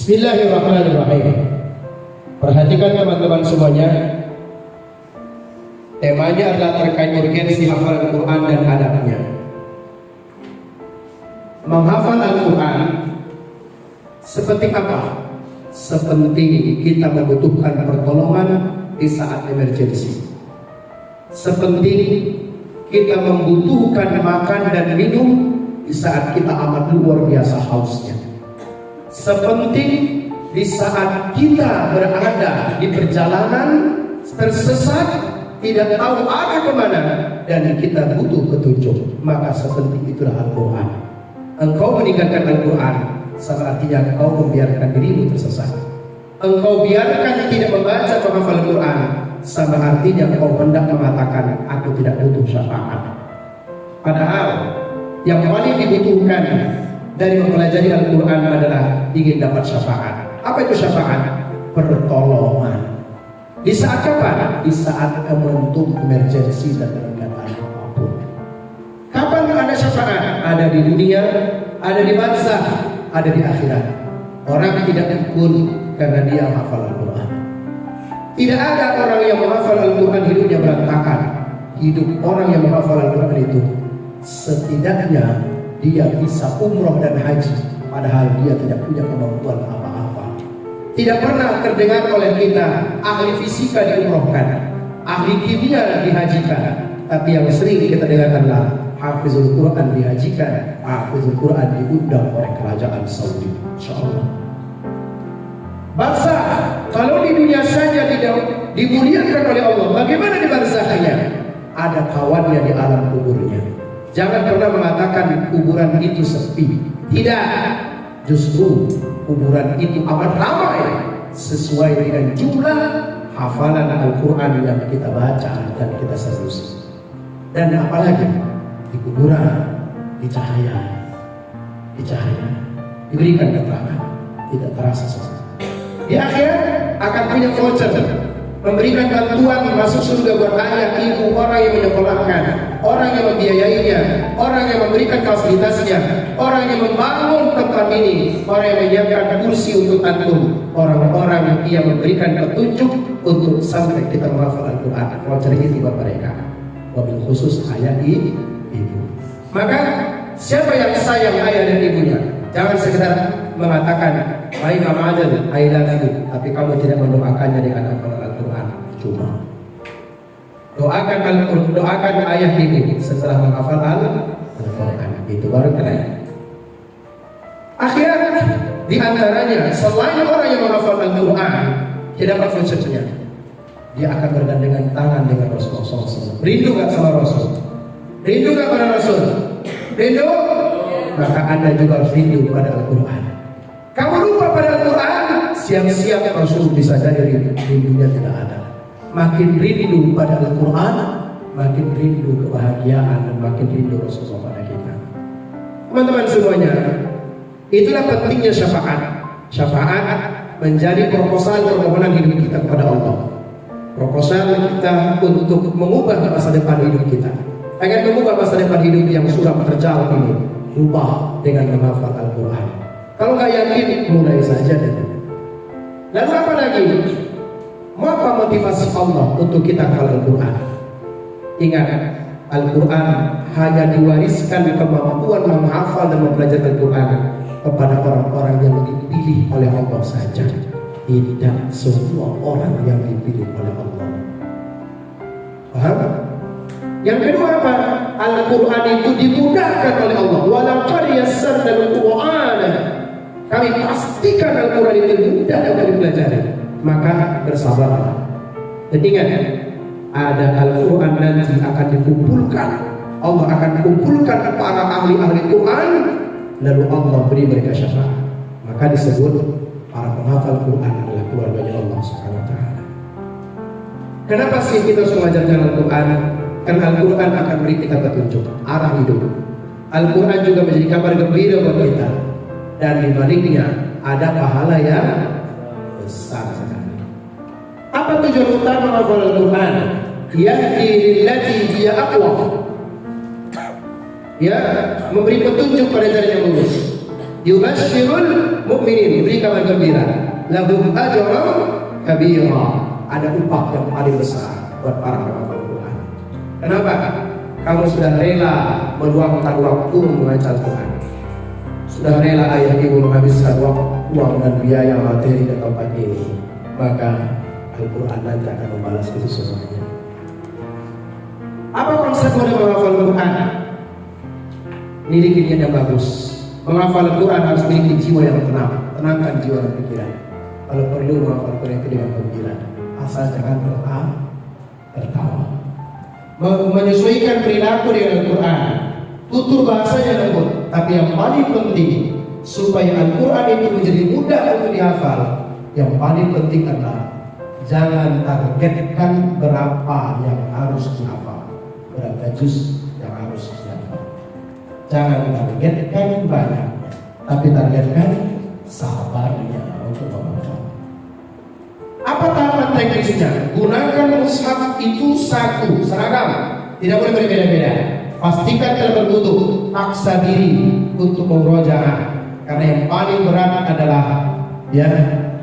Bismillahirrahmanirrahim. Perhatikan teman-teman semuanya. Temanya adalah terkait urgensi hafalan Quran dan adabnya. Menghafal Al-Quran seperti apa? Seperti kita membutuhkan pertolongan di saat emergensi. Seperti kita membutuhkan makan dan minum di saat kita amat luar biasa hausnya. Seperti di saat kita berada di perjalanan tersesat, tidak tahu arah kemana, dan kita butuh petunjuk, maka seperti itulah Al-Quran. Engkau meninggalkan Al-Quran sama artinya engkau membiarkan dirimu tersesat. Engkau biarkan tidak membaca menghafal Al-Quran sama artinya engkau hendak mengatakan aku tidak butuh syafaat. Padahal yang paling dibutuhkan dari mempelajari Al-Quran adalah ingin dapat syafaat. Apa itu syafaat? Pertolongan. Di saat kapan? Di saat momentum emergensi dan keadaan apapun. Kapan ada syafaat? Ada di dunia, ada di barzakh, ada di akhirat. Orang tidak ikut karena dia menghafal Al-Quran. Tidak ada orang yang menghafal Al-Quran hidupnya berantakan. Hidup orang yang menghafal Al-Quran itu setidaknya dia bisa umroh dan haji, padahal dia tidak punya kemampuan apa-apa. Tidak pernah terdengar oleh kita ahli fisika diumrohkan, ahli kimia dihajikan, tapi yang sering kita dengarkanlah hafizul Quran dihajikan, hafizul Quran diundang oleh kerajaan Saudi. Insyaallah. Barzakh, kalau di dunia saja tidak dimuliakan oleh Allah, bagaimana di barzakhnya? Ada kawannya di alam kuburnya. Jangan pernah mengatakan kuburan itu sepi. Tidak. Justru kuburan itu amat ramai sesuai dengan jumlah hafalan Al-Quran yang kita baca dan kita serius. Dan apalagi di kuburan, di cahaya, diberikan keterangan, tidak terasa sesuatu. Di akhirat akan punya voucher, memberikan bantuan masuk surga buat ayah, ibu, orang yang menyekolahkan, orang yang membiayainya, orang yang memberikan fasilitasnya, orang yang membangun tempat ini, orang yang menyiapkan kursi untuk antum, orang-orang yang ia memberikan petunjuk untuk sampai kita menghafal Al-Quran. Voucher itu buat mereka, wabil khusus ayah ibu. Maka siapa yang sayang ayah dan ibunya, jangan sekedar mengatakan baik Mama Adel, I love you, tapi kamu tidak mendoakannya dengan hafalan Al-Quran. Cuma doakan ayah ibu setelah menghafal Al-Quran, itu baru keren. Akhirat di antaranya selain orang yang menghafal Al-Quran tidak dapat vouchernya, dia akan bergandengan tangan dengan Rasulullah SAW. Rindu gak sama Rasul? Rindu gak pada Rasul? Rindu? Maka Anda juga harus rindu pada Al-Quran. Kamu lupa pada Al-Quran, siap-siap Rasul bisa jadi rindunya tidak ada. Makin rindu pada Al-Quran, makin rindu kebahagiaan dan makin rindu Rasulullah pada kita. Teman-teman semuanya, itulah pentingnya syafaat. Syafaat menjadi proposal permohonan hidup kita kepada Allah. Proposal kita untuk mengubah masa depan hidup kita. Pengen mengubah masa depan hidup yang suram terjal ini, ubah dengan menghafal Al-Quran. Kalau nggak yakin, mulai saja deh. Lalu apa lagi? Apa motivasi Allah untuk kita hafal Al-Quran? Ingat, Al-Quran hanya diwariskan kemampuan menghafal dan mempelajari Al-Quran kepada orang-orang yang dipilih oleh Allah saja. Tidak semua orang yang dipilih oleh Allah. Paham? Yang kedua apa? Al-Quran itu dimudahkan oleh Allah. Walaqad yassarna al-Qur'ana. Kami pastikan Al-Quran itu mudah dapat dipelajari. Maka bersabarlah. Dan ingat, ada Al-Quran nanti akan dikumpulkan. Allah akan kumpulkan para ahli-ahli Quran, lalu Allah beri mereka syafaat. Maka disebut para penghafal Quran adalah keluarganya Allah Subhanahu wa taala. Kenapa sih kita harus mengajarkan Al-Quran? Karena Al-Quran akan beri kita petunjuk arah hidup. Al-Quran juga menjadi kabar gembira buat kita. Dan di baliknya ada pahala yang besar sekali. Apa tujuan utama menghafal Al-Quran? Yahdi lillati hiya aqwam. Ya, memberi petunjuk pada jalan yang lurus. Yubasyirul mu'minin, beri kabar gembira. Lahum ajrun kabira, ada upah yang paling besar buat para penghafal Quran. Kenapa? Kamu sudah rela meluangkan waktu membaca Quran. Sudah rela ayah ibu menghabiskan uang dan biaya materi ke tempat ini. Maka Al-Quran nanti akan membalas itu semuanya. Apa konsep mudah menghafal Quran? Miliki niat yang bagus. Menghafal Quran harus memiliki jiwa yang tenang. Tenangkan jiwa dan pikiran. Kalau perlu menghafal Quran itu dengan gembira. Asal jangan tertawa. Menyesuaikan perilaku dengan Al-Quran. Tutur bahasanya lembut. Tapi yang paling penting, supaya Al-Quran itu menjadi mudah untuk dihafal, yang paling penting adalah jangan targetkan berapa yang harus dihafal, berapa juz yang harus dihafal. Jangan targetkan banyak, tapi targetkan sabarnya untuk menghafal. Apa tahapan teknisnya? Gunakan mushaf itu satu, seragam, tidak boleh berbeda-beda. Pastikan telah berwudu, paksa diri untuk memurojaah, karena yang paling berat adalah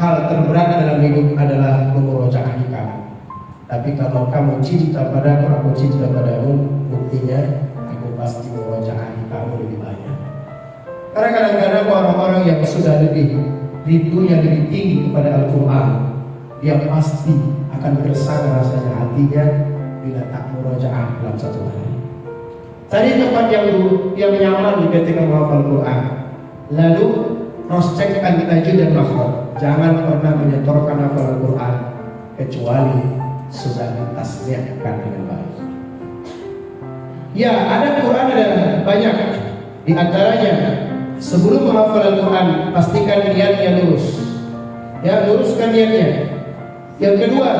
hal terberat dalam hidup adalah memurojaah kamu. Tapi kalau kamu cinta padaku, aku cinta padamu, buktinya aku pasti memurojaah kamu lebih banyak. Karena kadang-kadang orang-orang yang sudah lebih rindunya lebih tinggi kepada Al-Quran, dia pasti akan bersang rasanya hatinya bila tak murojaah dalam satu hari. Cari tempat yang nyaman ketika menghafal Quran. Lalu cross checkkan tajwid dan makhraj. Jangan pernah menyetorkan hafalan Quran kecuali sudah ditasniahkan dengan baik. Ya, ada Quran ada banyak. Di antaranya sebelum menghafal Al-Quran pastikan niatnya lurus. Ya, luruskan niatnya. Yang kedua,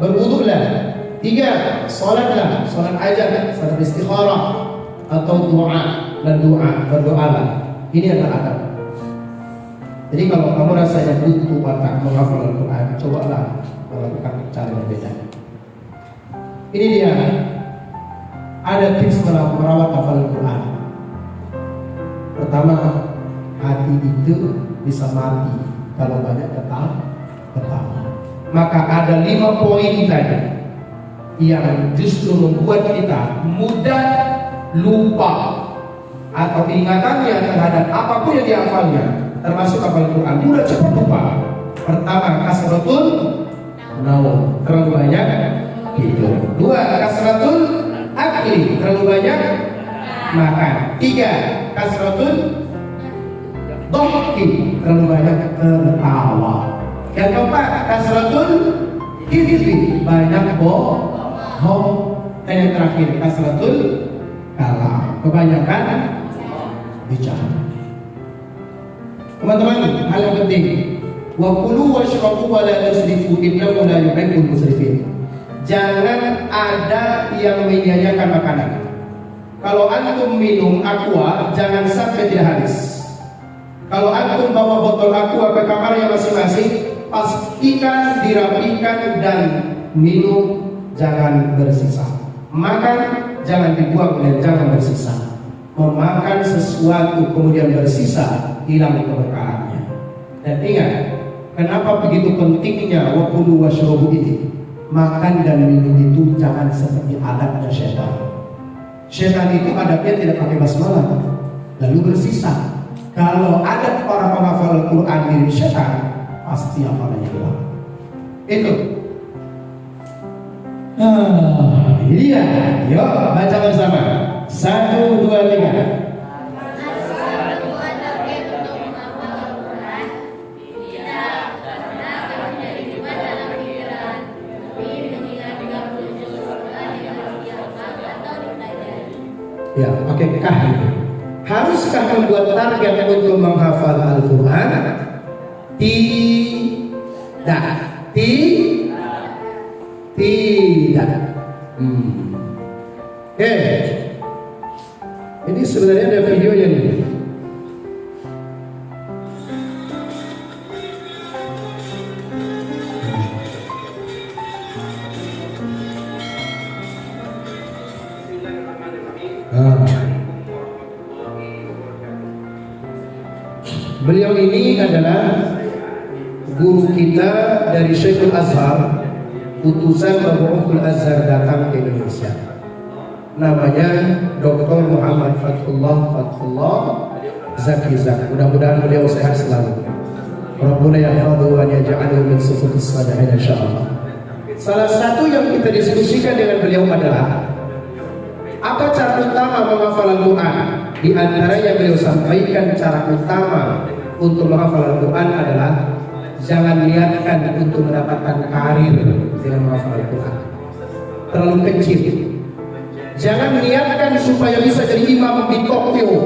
berwudulah. 3, salatlah, salat ajal, salat istikharah atau berdoalah. Ini adalah adab. Jadi kalau kamu rasanya butuh watak menghafal Al-Quran, cobalah melakukan cara yang beda. Ini dia, ada tips merawat hafalan Quran. Pertama, hati itu bisa mati kalau banyak ketawa. Maka ada 5 poin tadi yang justru membuat kita mudah lupa atau ingatannya terhadap apapun yang dihafalnya, termasuk hafal Quran, dia udah cepat lupa. Pertama, kasratul naum, terlalu banyak tidur. 2, kasratul akli, terlalu banyak makan. 3, kasratul dhahki, terlalu banyak tertawa. Yang keempat, kasratul kizbi, banyak bohong. Dan yang terakhir, kasratul kalam, kebanyakan bicara. Teman-teman, hal yang penting, wa kulu washrabu wa la tusrifu innahu la yuhibbul musrifin. Jangan ada yang menyia-nyiakan makanan. Kalau antum minum aqua, jangan sampai tidak habis. Kalau antum bawa botol aqua ke kamarnya masing-masing, pastikan dirapikan dan minum, jangan bersisa. Makan jangan dibuang dan jangan bersisa. Memakan sesuatu kemudian bersisa, hilang keberkahannya. Dan ingat, kenapa begitu pentingnya wa kulu washrabu ini? Makan dan minum itu jangan seperti adabnya syaitan. Syaitan itu adabnya tidak pakai basmalah, lalu bersisa. Kalau adab para penghafal Al-Quran mirip syaitan, pasti hafalannya hilang. Itu. Ini dia. Yuk baca bersama. 1, 2, 3. Ya, pakai kah ini. Haruskah membuat target untuk menghafal Al-Quran? Tidak. Tidak. Oke. Ini sebenarnya ada videonya nih. Beliau ini adalah guru kita dari Syekhul Azhar, utusan Mabu'uthul Azhar datang ke Indonesia. Namanya Dr. Muhammad Fathullah Zaki Zak. Mudah-mudahan beliau sehat selalu. Rabbuna yahfadhu wa yaj'alhu min sufufis salihin insyaallah. Salah satu yang kita diskusikan dengan beliau adalah apa cara utama menghafal Al-Quran. Di antara yang beliau sampaikan, cara utama untuk menghafal Al-Quran adalah jangan niatkan untuk mendapatkan karir dengan menghafal Al-Quran. Terlalu kecil. Jangan niatkan supaya bisa jadi imam di Tokyo.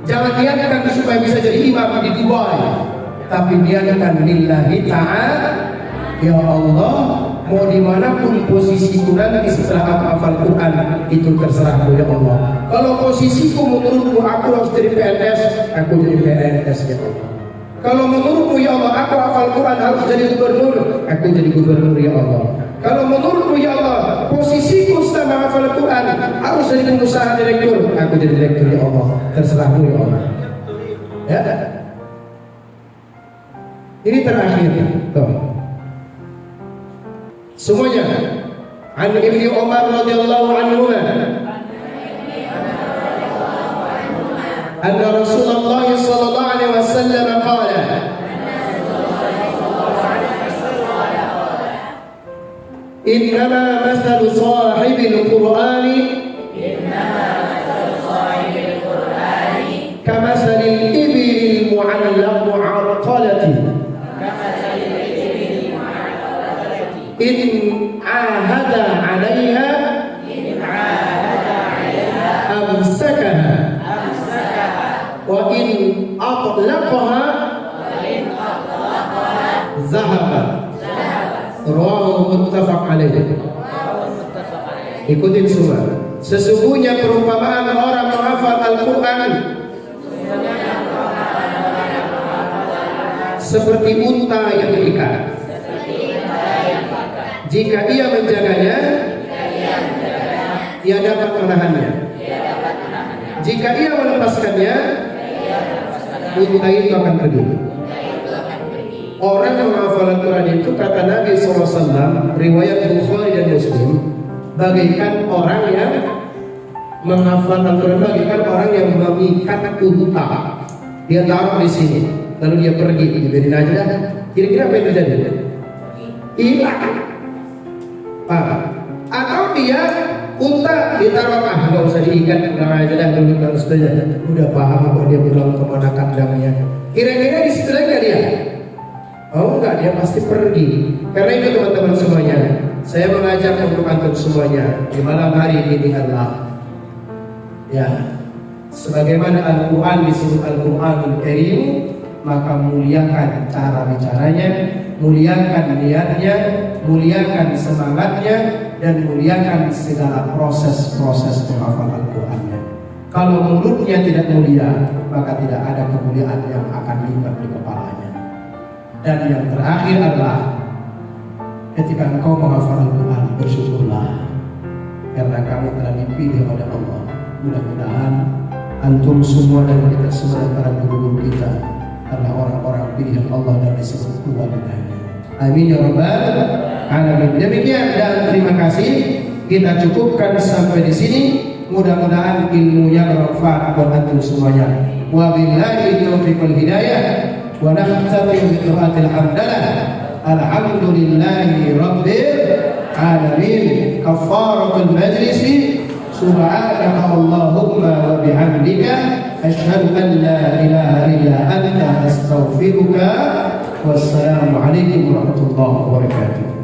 Jangan niatkan supaya bisa jadi imam di Dubai. Tapi niatkan lillahi ta'ala. Ya Allah, mau dimanapun posisiku nanti setelah aku hafal Quran, itu terserahmu ya Allah. Kalau posisiku menurutmu aku harus jadi PNS, aku jadi PNS ya Allah. Kalau menurutmu ya Allah aku hafal Quran harus jadi gubernur, aku jadi gubernur ya Allah. Kalau menurutmu ya Allah posisiku setelah menghafal Quran harus jadi pengusaha direktur, aku jadi direktur ya Allah. Terserahmu ya Allah. Ya. Ini terakhir. Tuh. Semuanya. An Ibnu Umar radhiyallahu anhu anna Rasulullah sallallahu alaihi wasallam qala innama mathalu sahibil Qur'ani kamathalil ibil mu'arqalati in ahada 'alaiha amsakaha wa in atlaqaha zahaba. Rawahu muttafaq alaihi. Ikutin semua. Sesungguhnya perumpamaan orang menghafal Al-Quran seperti unta yang diikat. Jika ia menjaganya, ia dapat menahannya. Jika ia melepaskannya, unta itu akan pergi. Orang yang menghafal Al-Quran itu, kata Nabi SAW, riwayat Bukhari dan Muslim, bagaikan orang yang menghafal Al-Quran, bagaikan orang yang mengikat unta. Dia taruh di sini, lalu dia pergi, dibiarin aja dah. Kira-kira apa yang terjadi? Hilang. Atau dia unta ditaruh, nggak usah diikat, pulang aja dah, dulu saja. Udah paham kok dia pulang kemana kandangnya. Kira-kira di situ lagi nggak dia? Oh enggak, dia pasti pergi. Karena itu teman-teman semuanya, saya mengajak untuk antum semuanya di malam hari ini adalah ya, sebagaimana Al-Quran disebut Al-Quranul Karim, maka muliakan cara bicaranya, muliakan niatnya, muliakan semangatnya, dan muliakan segala proses-proses menghafal Al-Qurannya. Kalau mulutnya tidak mulia, maka tidak ada kemuliaan yang akan lipat di kepalanya. Dan yang terakhir adalah ketika engkau menghafal Al-Quran, bersyukurlah karena kamu telah dipilih oleh Allah. Mudah-mudahan antum semua dan kita semua dan para guru-guru kita adalah orang-orang pilihan Allah dan disebut keluarganya. Amin ya rabbal alamin. Demikian dan terima kasih. Kita cukupkan sampai di sini. Mudah-mudahan ilmunya bermanfaat buat antum semuanya. Wabillahi taufiq wal hidayah. Wa nakhtatim bi qiraatil hamdalah. Alhamdulillahi rabbil alamin. Kafaratul majlisi. Subhanaka Allahumma wa bihamdika asyhadu an la ilaha illa anta astaghfiruka. Wassalamu alaikum warahmatullahi wabarakatuh.